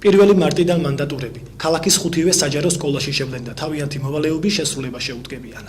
პირველი მარტიდან მანდატურები ქალაქის 5-ვე საჯარო სკოლაში შევლენ და თავიანთი მოვალეობის შესრულება შეუდგებიან.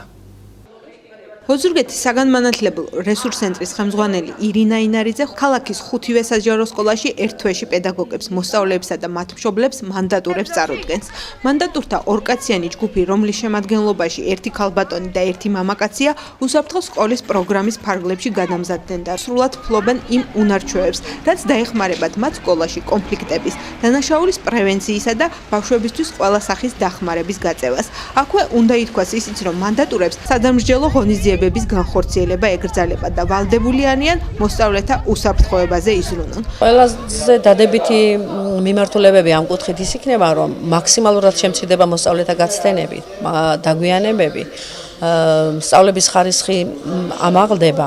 ოზურგეთის საგანმანათლებლო რესურს ცენტრის ხელმძღვანელი ირინა ინარიძე ქალაქის 5-ვე საჯარო სკოლაში ერთ თვეში პედაგოგებს, მოსწავლეებსა და მათ მშობლებს მანდატურებს წარუდგენს. მანდატურთა ორკაციანი ჯგუფი, რომლის შემადგენლობაში ერთი ქალბატონი და ერთი მამაკაცია, უსაფრთხო სკოლის პროგრამის ფარგლებში გადამზადდნენ და სრულად ფლობენ იმ უნარჩვევებს, რაც დაეხმარებათ მათ სკოლაში კონფლიქტების, დანაშაულის პრევენციისა და ბავშვებისთვის ყველა სახის დახმარების გაწევას. აქვე უნდა ითქვას ისიც, რომ მანდატურებს სადამსჯელო ღონისძიებების განხორციელება ეკრძალება და ვალდებული არიან მოსწავლეთა უსაფრთხოებაზე იზრუნონ. ყველაზე დადებითი მიმართულებები ამ კუთხით ის იქნება, რომ მაქსიმალურად შემცირდება მოსწავლეთა გაცდენები, დაგვიანებები, სწავლების ხარისხი ამაღლდება,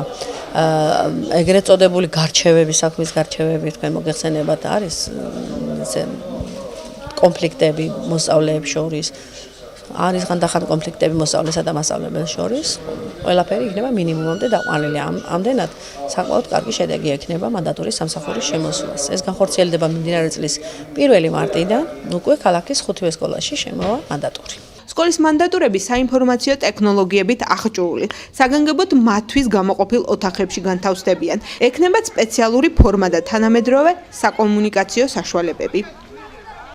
ეგრეთ წოდებული გარჩევები, საქმის გარჩევები თქვენ მოგეხსენებათ არის კონფლიქტები მოსწავლეებს შორის. არის ხანდახან კონფლიქტები მოსწავლესა და მასწავლებელს შორის, ყველაფერი იქნება მინიმუმამდე დაყვანილი. ამდენად საკმაოდ კარგი შედეგი ექნება მანდატურის სამსახურის შემოსვლას. ეს განხორციელდება მიმდინარე წლის 1 მარტიდან, უკვე ქალაქის 5-ვე სკოლაში შემოვა მანდატური. სკოლის მანდატურები საინფორმაციო ტექნოლოგიებით აღჭურვილი. საგანგებოდ მათთვის გამოყოფილ ოთახებში განთავსდებიან. ექნებათ სპეციალური ფორმა და თანამედროვე საკომუნიკაციო საშუალებები.